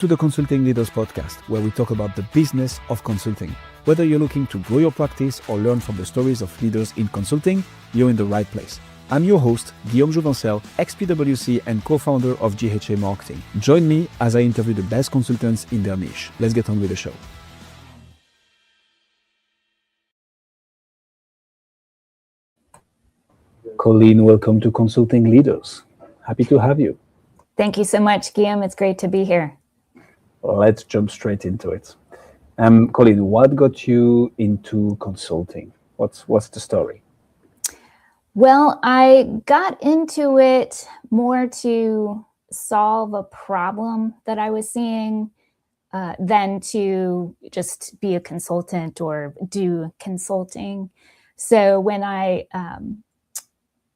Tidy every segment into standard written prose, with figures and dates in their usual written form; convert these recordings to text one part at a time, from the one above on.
To the Consulting Leaders Podcast, where we talk about the business of consulting. Whether you're looking to grow your practice or learn from the stories of leaders in consulting, you're in the right place. I'm your host, Guillaume Jouvencel, ex-PwC and co-founder of GHA Marketing. Join me as I interview the best consultants in their niche. Let's get on with the show. Colleen, welcome to Consulting Leaders. Happy to have you. Thank you so much, Guillaume. It's great to be here. Let's jump straight into it. Colleen, what got you into consulting? What's the story? Well, I got into it more to solve a problem that I was seeing than to just be a consultant or do consulting. So when I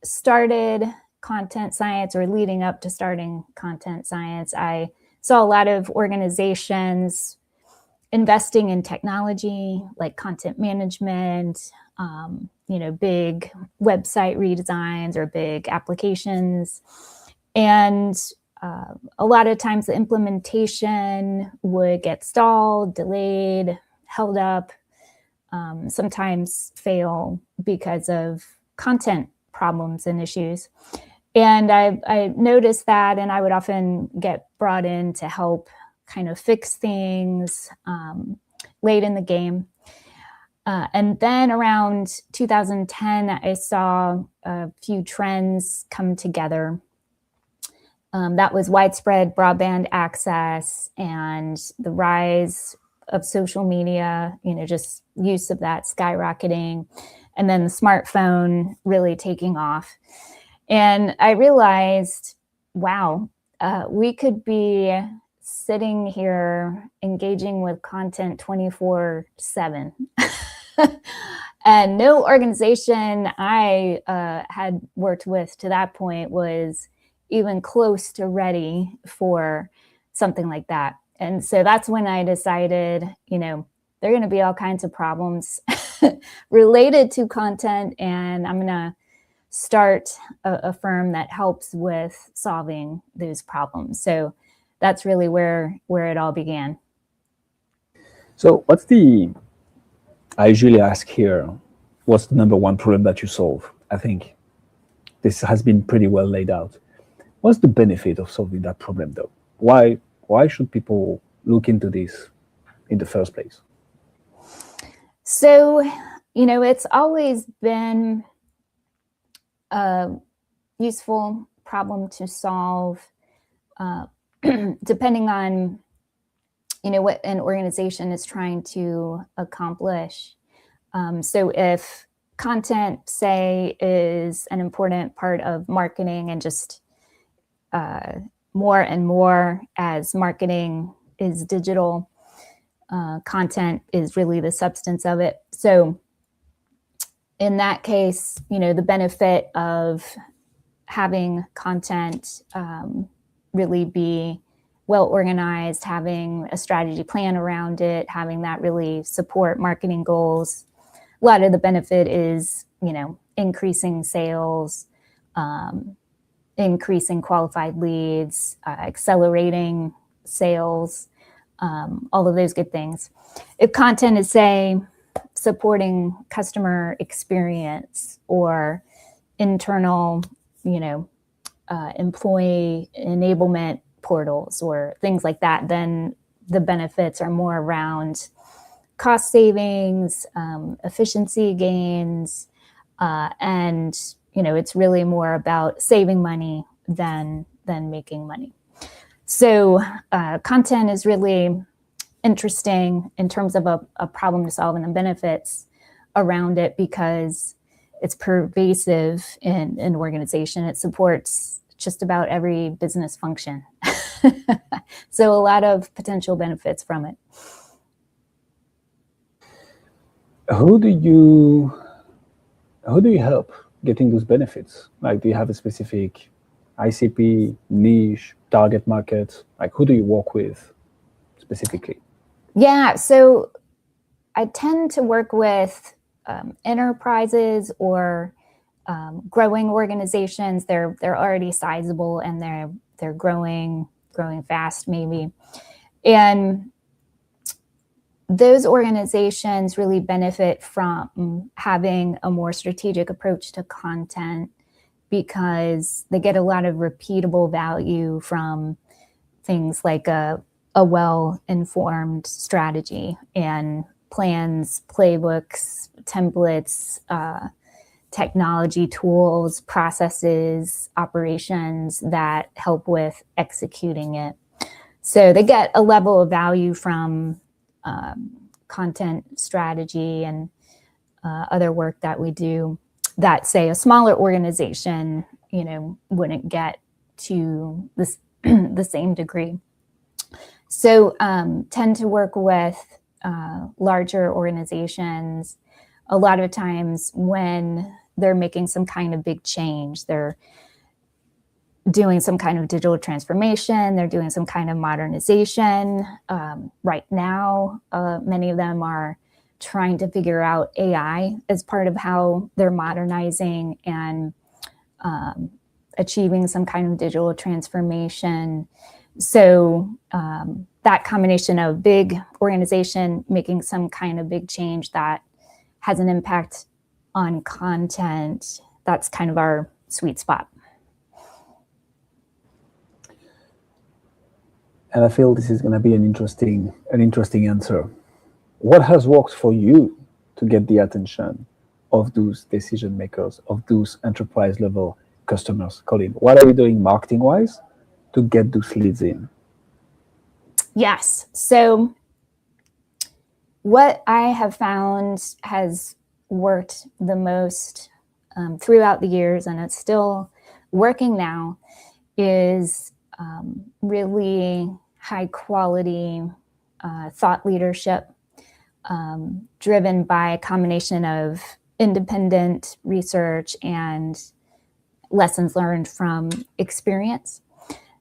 started content science, or leading up to starting content science, I saw a lot of organizations investing in technology like content management, big website redesigns or big applications. And a lot of times the implementation would get stalled, delayed, held up, sometimes fail because of content problems and issues. And I noticed that, and I would often get brought in to help kind of fix things late in the game. And then around 2010, I saw a few trends come together. That was widespread broadband access and the rise of social media, just use of that skyrocketing, and then the smartphone really taking off. And I realized, wow, we could be sitting here engaging with content 24/7. And no organization I had worked with to that point was even close to ready for something like that. And so that's when I decided, there are going to be all kinds of problems related to content, and I'm going to start a firm that helps with solving those problems. So that's really where it all began. So I usually ask here, what's the number one problem that you solve? I think this has been pretty well laid out. What's the benefit of solving that problem though? Why should people look into this in the first place? So, it's always been a useful problem to solve, depending on, what an organization is trying to accomplish. So if content, say, is an important part of marketing, and just more and more as marketing is digital, content is really the substance of it. So in that case, the benefit of having content really be well organized, having a strategy plan around it, having that really support marketing goals. A lot of the benefit is, increasing sales, increasing qualified leads, accelerating sales, all of those good things. If content is, say, supporting customer experience or internal, employee enablement portals or things like that, then the benefits are more around cost savings, efficiency gains, and it's really more about saving money than making money. So content is really interesting in terms of a problem to solve and the benefits around it, because it's pervasive in an organization. It supports just about every business function. So a lot of potential benefits from it. Who do you help getting those benefits? Like, do you have a specific ICP, niche, target market? Like, who do you work with specifically? Yeah, so I tend to work with enterprises or growing organizations. They're already sizable and they're growing fast maybe. And those organizations really benefit from having a more strategic approach to content because they get a lot of repeatable value from things like a well-informed strategy and plans, playbooks, templates, technology tools, processes, operations that help with executing it. So they get a level of value from content strategy and other work that we do that, say, a smaller organization, wouldn't get to this the same degree. So tend to work with larger organizations a lot of times when they're making some kind of big change. They're doing some kind of digital transformation. They're doing some kind of modernization. Right now, many of them are trying to figure out AI as part of how they're modernizing and achieving some kind of digital transformation. So that combination of big organization making some kind of big change that has an impact on content, that's kind of our sweet spot. And I feel this is going to be an interesting answer. What has worked for you to get the attention of those decision makers, of those enterprise level customers? Colleen, what are you doing marketing wise to get those leads in? Yes. So what I have found has worked the most throughout the years, and it's still working now, is really high quality thought leadership driven by a combination of independent research and lessons learned from experience.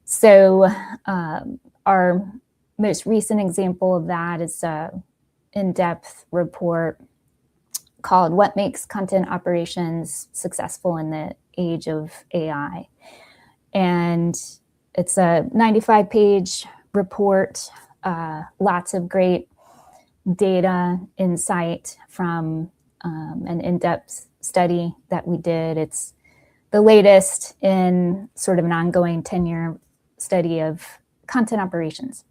So our most recent example of that is an in-depth report called What Makes Content Operations Successful in the Age of AI. And it's a 95-page report, lots of great data insight from an in-depth study that we did. It's the latest in sort of an ongoing 10-year study of content operations.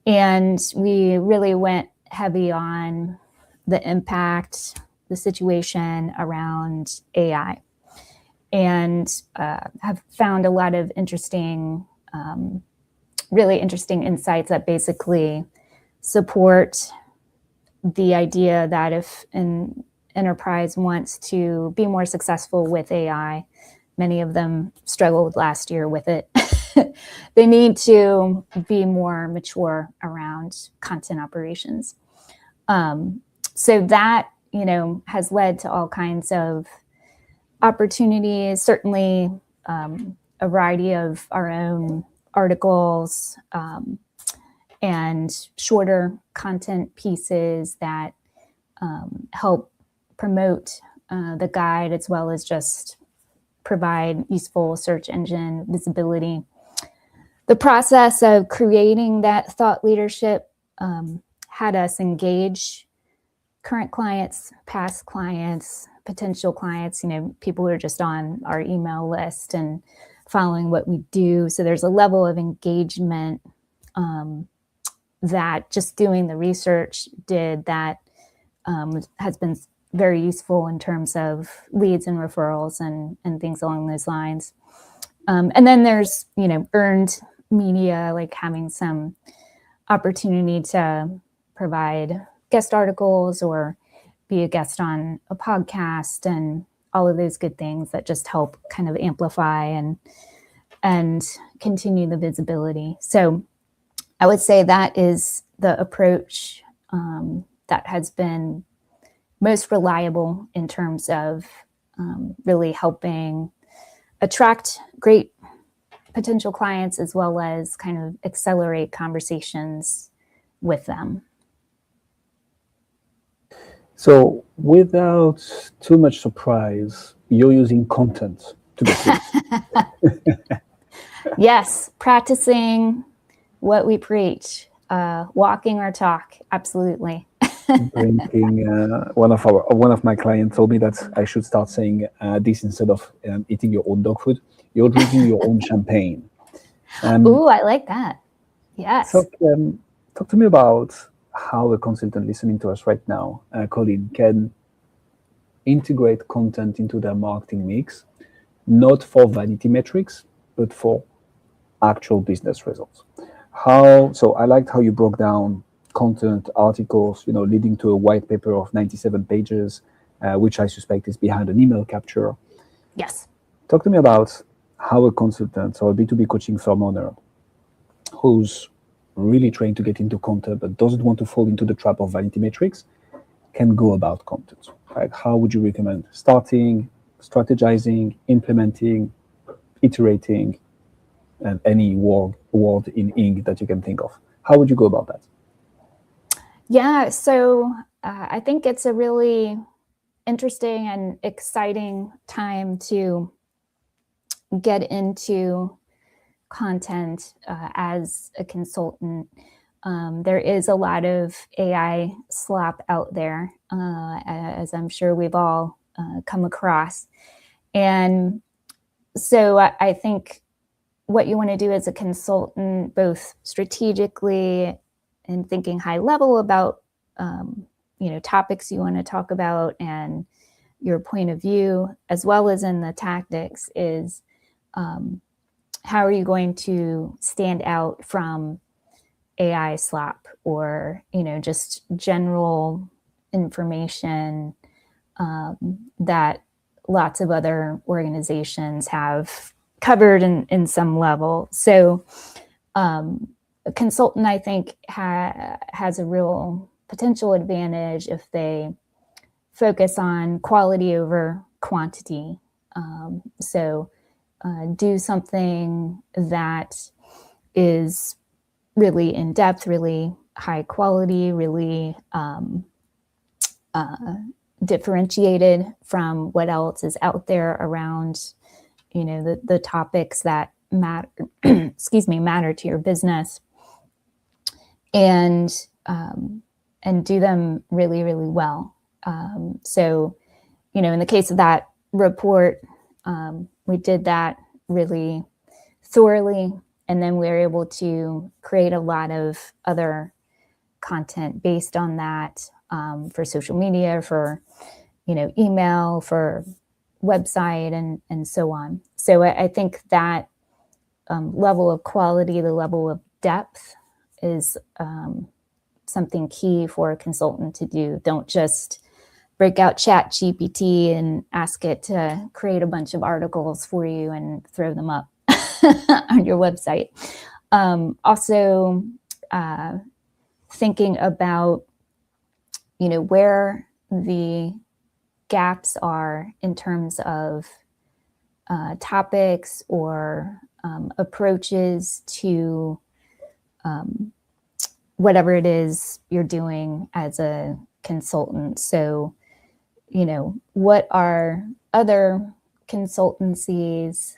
And we really went heavy on the impact, the situation around AI, and have found a lot of interesting, really interesting insights that basically support the idea that if an enterprise wants to be more successful with AI, many of them struggled last year with it. They need to be more mature around content operations. So that, has led to all kinds of opportunities, certainly a variety of our own articles and shorter content pieces that help promote the guide, as well as just provide useful search engine visibility. The process of creating that thought leadership had us engage current clients, past clients, potential clients, people who are just on our email list and following what we do. So there's a level of engagement that just doing the research did that has been very useful in terms of leads and referrals and things along those lines. And then there's, earned media, like having some opportunity to provide guest articles or be a guest on a podcast and all of those good things that just help kind of amplify and continue the visibility. So I would say that is the approach that has been most reliable in terms of really helping attract great potential clients, as well as kind of accelerate conversations with them. So without too much surprise, you're using content to do things. Yes, practicing what we preach. walking our talk. Absolutely. Drinking. One of my clients told me that I should start saying this instead of eating your own dog food. You're drinking your own champagne. Ooh, I like that. Yes. So, talk to me about how a consultant listening to us right now, Colleen, can integrate content into their marketing mix, not for vanity metrics, but for actual business results. So I liked how you broke down content, articles, leading to a white paper of 97 pages, which I suspect is behind an email capture. Yes. Talk to me about how a consultant or a B2B coaching firm owner who's really trying to get into content but doesn't want to fall into the trap of vanity metrics can go about content. Right? How would you recommend starting, strategizing, implementing, iterating, and any word in ink that you can think of? How would you go about that? Yeah, so I think it's a really interesting and exciting time to get into content as a consultant. There is a lot of AI slop out there, as I'm sure we've all come across. And so I think what you want to do as a consultant, both strategically and thinking high level about, topics you want to talk about and your point of view, as well as in the tactics, is how are you going to stand out from AI slop or, just general information that lots of other organizations have covered in some level. So a consultant, I think, has a real potential advantage if they focus on quality over quantity. So do something that is really in depth, really high quality, really differentiated from what else is out there around, the topics that matter, matter to your business, and do them really, really well. So, in the case of that report, we did that really thoroughly, and then we were able to create a lot of other content based on that, for social media, for email, for website, and so on. So I think that level of quality, the level of depth, is something key for a consultant to do. Don't just break out ChatGPT and ask it to create a bunch of articles for you and throw them up on your website. Also, thinking about, where the gaps are in terms of topics or approaches to whatever it is you're doing as a consultant. So, what are other consultancies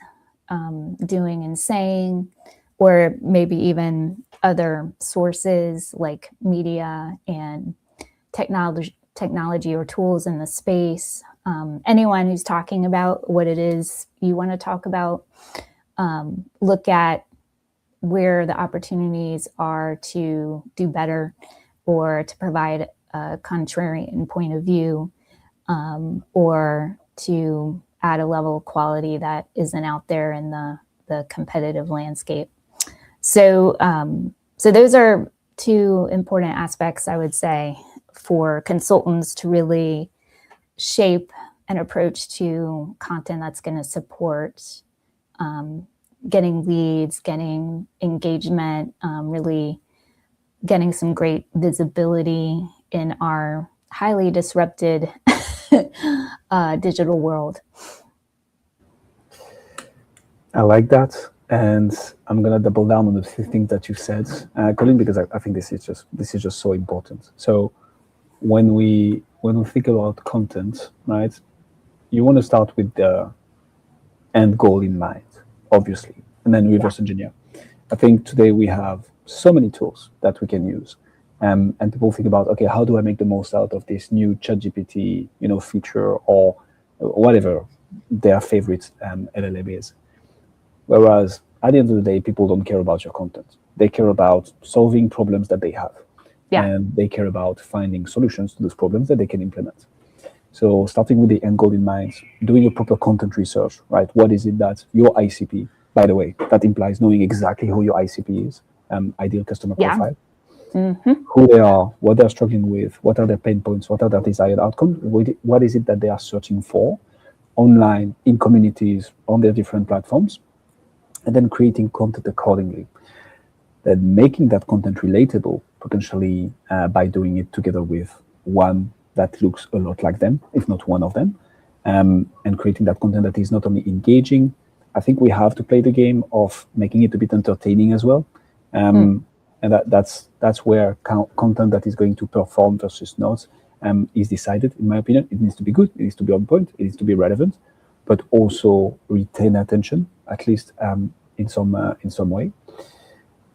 doing and saying, or maybe even other sources like media and technology or tools in the space. Anyone who's talking about what it is you want to talk about, look at where the opportunities are to do better or to provide a contrarian point of view, or to add a level of quality that isn't out there in the competitive landscape. So, so those are two important aspects, I would say, for consultants to really shape an approach to content that's going to support getting leads, getting engagement, really getting some great visibility in our highly disrupted digital world. I like that, and I'm gonna double down on the few things that you said, Colin, because I think this is just so important. So when we think about content, right, you want to start with the end goal in mind, obviously, and then reverse engineer. I think today we have so many tools that we can use. And people think about, okay, how do I make the most out of this new ChatGPT, feature, or whatever their favorite LLM is. Whereas at the end of the day, people don't care about your content. They care about solving problems that they have. Yeah. And they care about finding solutions to those problems that they can implement. So starting with the end goal in mind, doing a proper content research, right? What is it that your ICP, by the way, that implies knowing exactly who your ICP is, ideal customer Yeah. profile, Mm-hmm. who they are, what they're struggling with, what are their pain points, what are their desired outcomes, what is it that they are searching for online, in communities, on their different platforms, and then creating content accordingly. Then making that content relatable, potentially by doing it together with one that looks a lot like them, if not one of them, and creating that content that is not only engaging. I think we have to play the game of making it a bit entertaining as well. And that's where content that is going to perform versus not is decided, in my opinion. It needs to be good, it needs to be on point, it needs to be relevant, but also retain attention, at least in some way.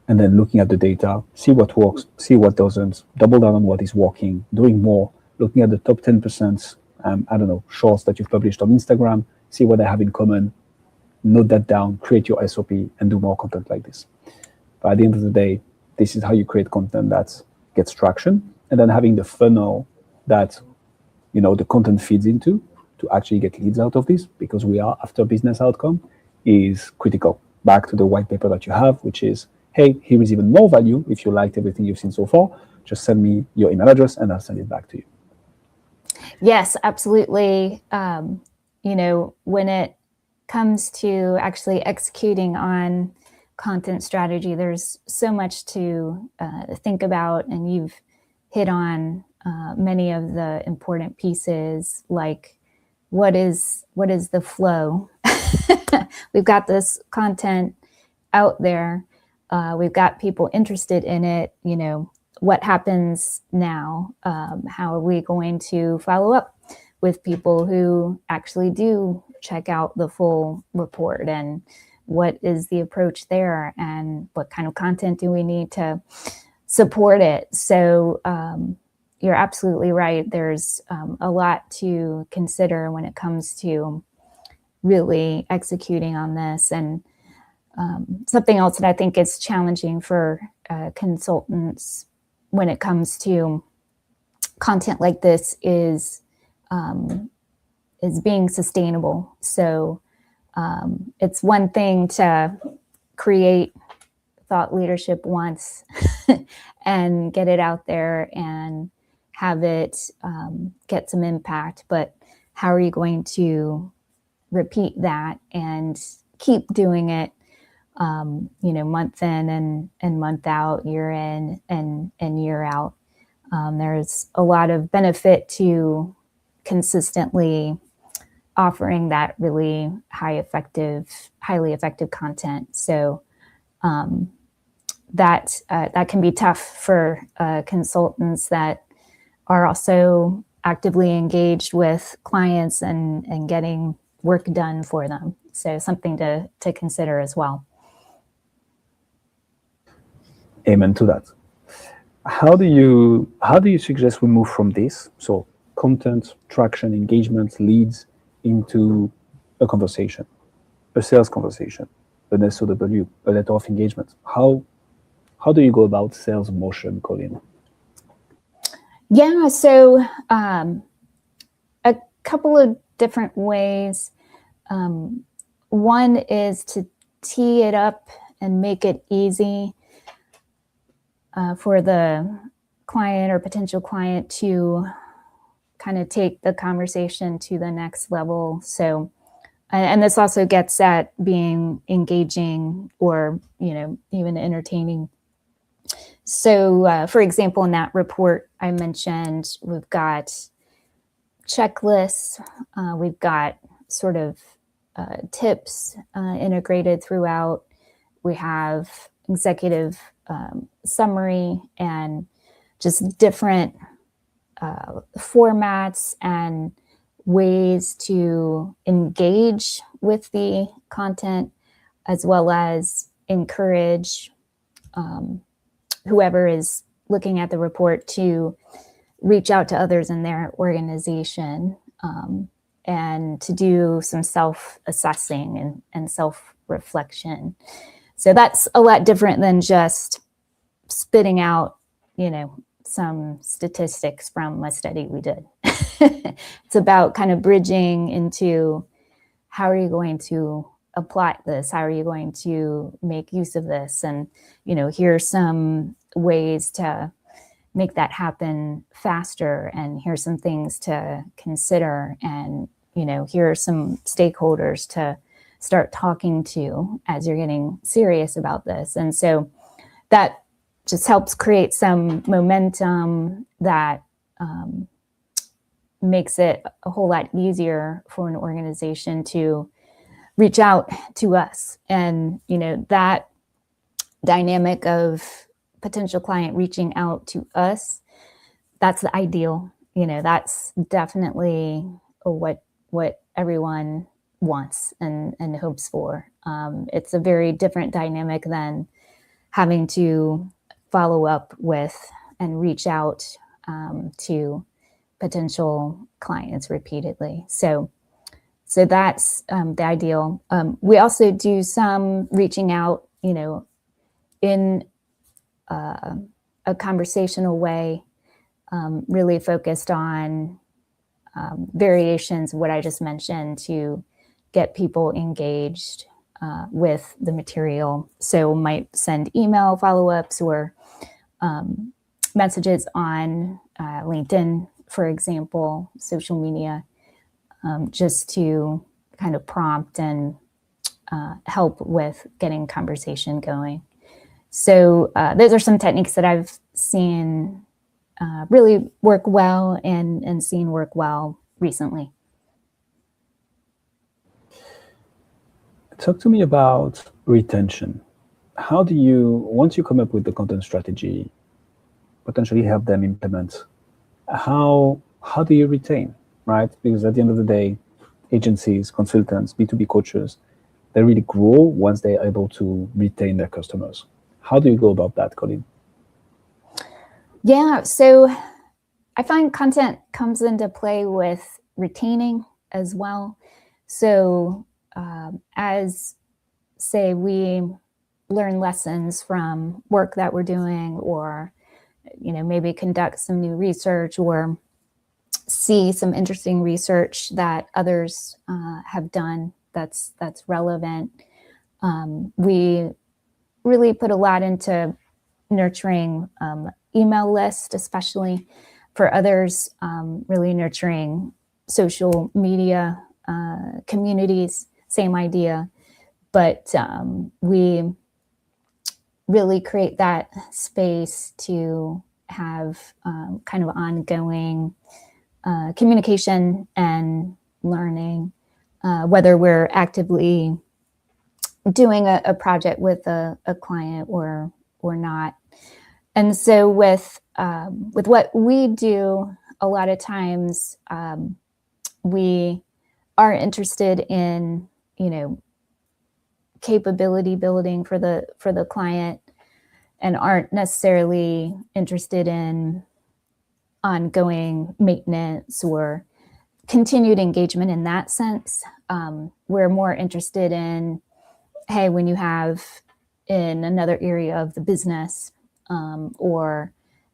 And then looking at the data, see what works, see what doesn't, double down on what is working, doing more, looking at the top 10%, shorts that you've published on Instagram, see what they have in common, note that down, create your SOP, and do more content like this. But at the end of the day, this is how you create content that gets traction, and then having the funnel that the content feeds into to actually get leads out of this, because we are after business outcome, is critical. Back to the white paper that you have, which is, hey, here is even more value. If you liked everything you've seen so far, just send me your email address and I'll send it back to you. Yes, absolutely. When it comes to actually executing on content strategy, there's so much to think about, and you've hit on many of the important pieces, like what is the flow? We've got this content out there. We've got people interested in it. What happens now? How are we going to follow up with people who actually do check out the full report? And what is the approach there? And what kind of content do we need to support it? So you're absolutely right. There's a lot to consider when it comes to really executing on this. And something else that I think is challenging for consultants when it comes to content like this is being sustainable. So it's one thing to create thought leadership once and get it out there and have it get some impact, but how are you going to repeat that and keep doing it month in and month out, year in and year out? There's a lot of benefit to consistently offering that really highly effective content. So that can be tough for consultants that are also actively engaged with clients and getting work done for them. So something to consider as well. Amen to that. How do you suggest we move from this, so content, traction, engagement, leads, into a conversation, a sales conversation, an SOW, a letter of engagement? How do you go about sales motion, Colleen? Yeah, so a couple of different ways. One is to tee it up and make it easy for the client or potential client to kind of take the conversation to the next level. So, and this also gets at being engaging or, even entertaining. So, for example, in that report I mentioned, we've got checklists, we've got sort of tips integrated throughout. We have executive summary and just different formats and ways to engage with the content, as well as encourage whoever is looking at the report to reach out to others in their organization, and to do some self-assessing and self-reflection. So that's a lot different than just spitting out, some statistics from a study we did. It's about kind of bridging into, how are you going to apply this? How are you going to make use of this? And, here are some ways to make that happen faster. And here's some things to consider. And, here are some stakeholders to start talking to as you're getting serious about this. And so that just helps create some momentum that makes it a whole lot easier for an organization to reach out to us. And, that dynamic of potential client reaching out to us, that's the ideal. That's definitely what everyone wants and hopes for. It's a very different dynamic than having to follow up with and reach out to potential clients repeatedly. So that's the ideal. We also do some reaching out, in a conversational way, really focused on variations of what I just mentioned to get people engaged with the material. So might send email follow-ups or messages on LinkedIn, for example, social media, just to kind of prompt and help with getting conversation going. So those are some techniques that I've seen really work well and seen work well recently. Talk to me about retention. How do you, once you come up with the content strategy, potentially help them implement, how do you retain, right? Because at the end of the day, agencies, consultants, B2B coaches, they really grow once they're able to retain their customers. How do you go about that, Colleen? Yeah, so I find content comes into play with retaining as well. So as, say, we learn lessons from work that we're doing, or maybe conduct some new research, or see some interesting research that others have done that's relevant. We really put a lot into nurturing email list, especially for others, really nurturing social media communities, same idea. But we really create that space to have kind of ongoing communication and learning, whether we're actively doing a project with a client or not. And so with what we do, a lot of times we are interested in, capability building for the client, and aren't necessarily interested in ongoing maintenance or continued engagement in that sense. We're more interested in, hey, when you have in another area of the business, or,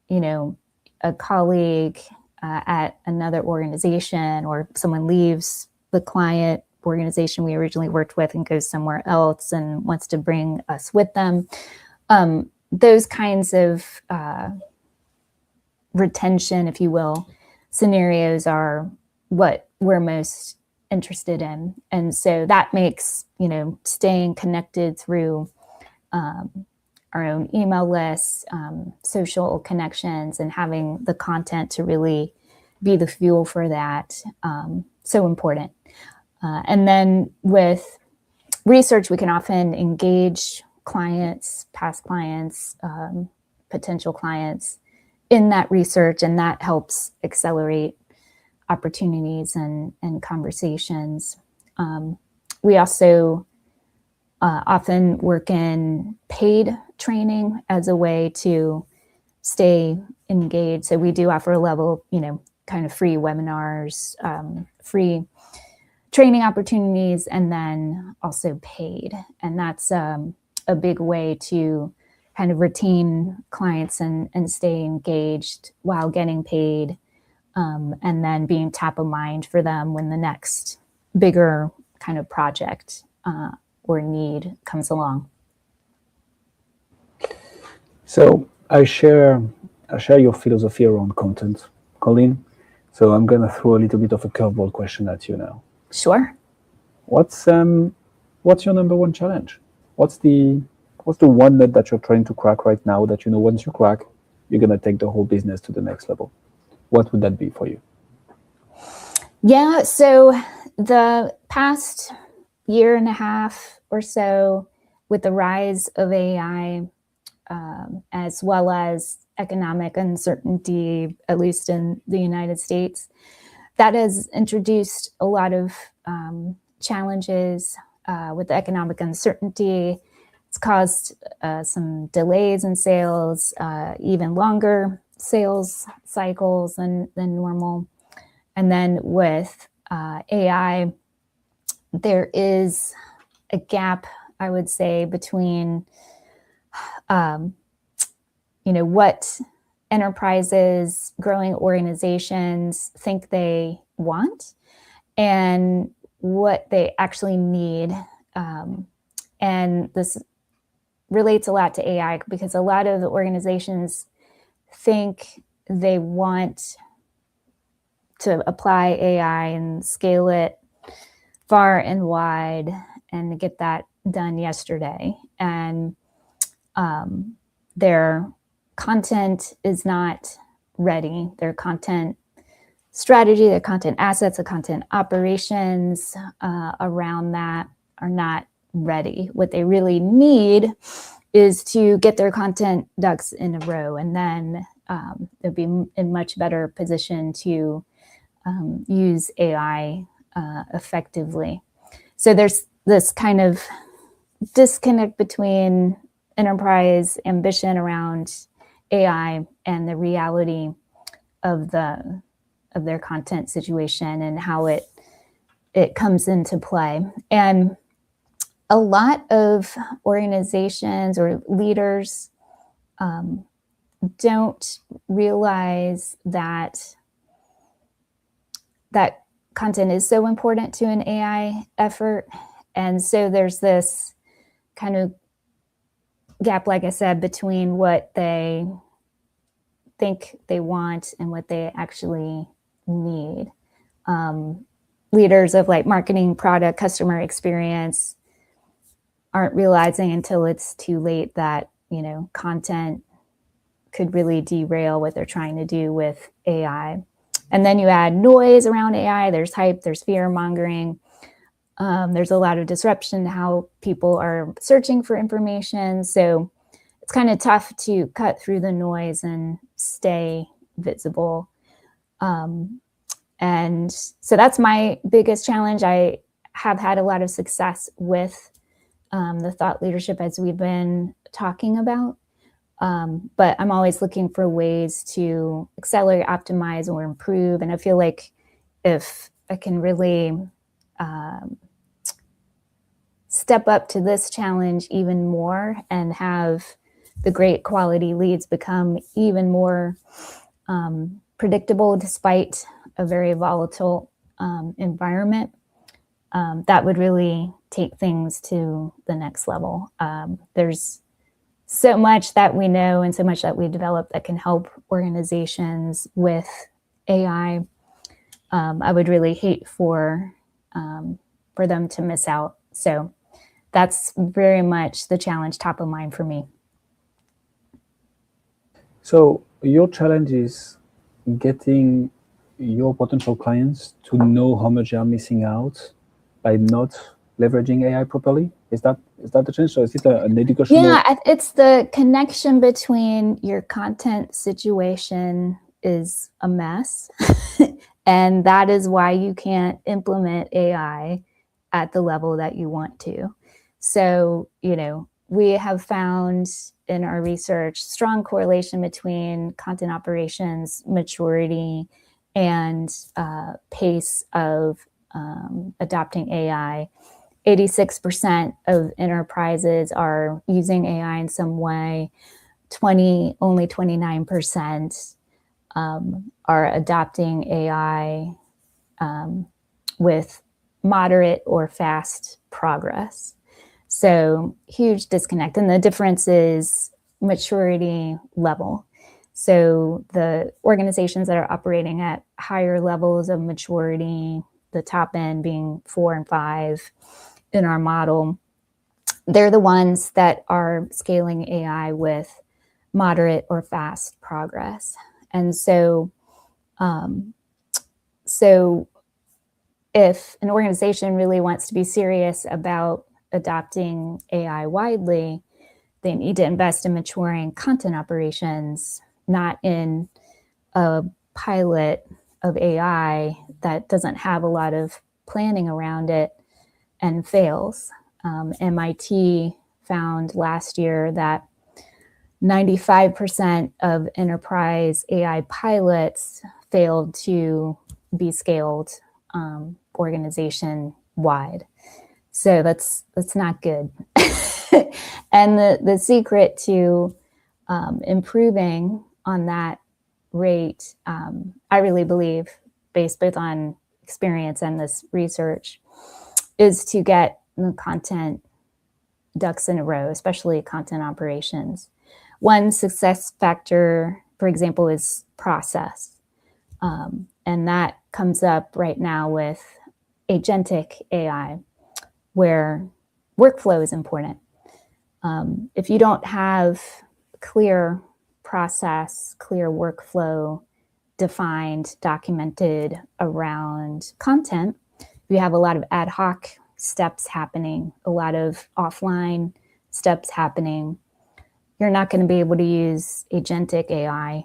a colleague at another organization, or someone leaves the client organization we originally worked with and goes somewhere else and wants to bring us with them. Those kinds of retention, if you will, scenarios are what we're most interested in. And so that makes, staying connected through our own email lists, social connections, and having the content to really be the fuel for that, so important. And then with research, we can often engage clients, past clients, potential clients in that research, and that helps accelerate opportunities and conversations. We also often work in paid training as a way to stay engaged. So we do offer a level, kind of free webinars, free training opportunities, and then also paid. And that's a big way to kind of retain clients and stay engaged while getting paid, and then being top of mind for them when the next bigger kind of project or need comes along. So I share your philosophy around content, Colleen. So I'm gonna throw a little bit of a curveball question at you now. Sure. What's your number one challenge? What's the one nut that you're trying to crack right now that once you crack, you're gonna take the whole business to the next level? What would that be for you? Yeah, so the past year and a half or so, with the rise of AI, as well as economic uncertainty, at least in the United States, that has introduced a lot of challenges with the economic uncertainty. It's caused some delays in sales, even longer sales cycles than normal. And then with AI, there is a gap, I would say, between what enterprises, growing organizations think they want and what they actually need. And this relates a lot to AI because a lot of the organizations think they want to apply AI and scale it far and wide and get that done yesterday. And their content is not ready. Their content strategy, their content assets, the content operations around that are not ready. What they really need is to get their content ducks in a row, and then they'll be in much better position to use AI effectively. So there's this kind of disconnect between enterprise ambition around AI and the reality of their content situation and how it comes into play. And a lot of organizations or leaders don't realize that content is so important to an AI effort. And so there's this kind of gap, like I said, between what they think they want and what they actually need. Leaders of like marketing, product, customer experience aren't realizing until it's too late that, content could really derail what they're trying to do with AI. And then you add noise around AI, there's hype, there's fear mongering. There's a lot of disruption to how people are searching for information. So it's kind of tough to cut through the noise and stay visible. And so that's my biggest challenge. I have had a lot of success with the thought leadership as we've been talking about. But I'm always looking for ways to accelerate, optimize, or improve. And I feel like if I can really step up to this challenge even more and have the great quality leads become even more predictable despite a very volatile environment, that would really take things to the next level. There's so much that we know and so much that we develop that can help organizations with AI. I would really hate for them to miss out. So that's very much the challenge top of mind for me. So your challenge is getting your potential clients to know how much they are missing out by not leveraging AI properly? Is that the challenge? So is it an educational? Yeah, it's the connection between your content situation is a mess. And that is why you can't implement AI at the level that you want to. So, we have found in our research strong correlation between content operations maturity and pace of adopting AI. 86% of enterprises are using AI in some way. Only 29% are adopting AI with moderate or fast progress. So huge disconnect. And the difference is maturity level. So the organizations that are operating at higher levels of maturity, the top end being 4 and 5 in our model, they're the ones that are scaling AI with moderate or fast progress. And so if an organization really wants to be serious about adopting AI widely, they need to invest in maturing content operations, not in a pilot of AI that doesn't have a lot of planning around it and fails. MIT found last year that 95% of enterprise AI pilots failed to be scaled organization-wide. So that's not good. And the secret to improving on that rate, I really believe, based both on experience and this research, is to get the content ducks in a row, especially content operations. One success factor, for example, is process. And that comes up right now with agentic AI, where workflow is important. If you don't have clear process, clear workflow defined, documented around content, you have a lot of ad hoc steps happening, a lot of offline steps happening, you're not going to be able to use agentic AI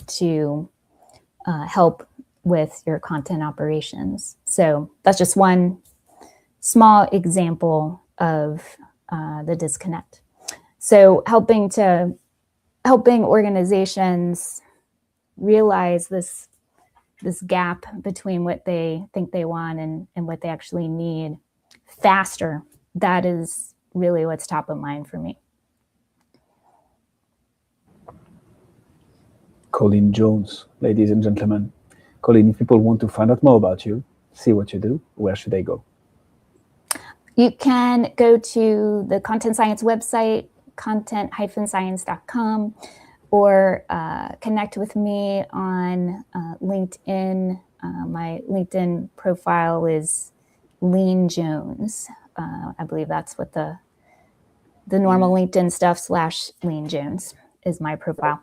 to help with your content operations. So that's just one small example of the disconnect. So helping organizations realize this gap between what they think they want and what they actually need faster, that is really what's top of mind for me. Colleen Jones, ladies and gentlemen. Colleen, if people want to find out more about you, see what you do, where should they go? You can go to the Content Science website, content-science.com, or connect with me on LinkedIn. My LinkedIn profile is Colleen Jones. I believe that's what the normal LinkedIn stuff / Colleen Jones is my profile.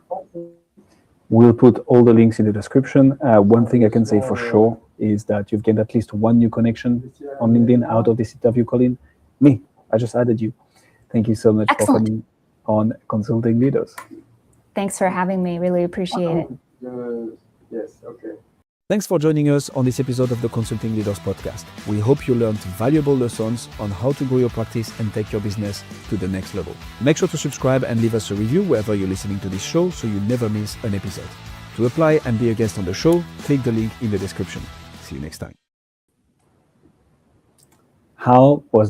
We'll put all the links in the description. One thing I can say for sure is that you've gained at least one new connection on LinkedIn out of this interview, Colleen. Me, I just added you. Thank you so much for coming on Consulting Leaders. Thanks for having me. Really appreciate it. Yes, okay. Thanks for joining us on this episode of the Consulting Leaders podcast. We hope you learned valuable lessons on how to grow your practice and take your business to the next level. Make sure to subscribe and leave us a review wherever you're listening to this show so you never miss an episode. To apply and be a guest on the show, click the link in the description. See you next time. How was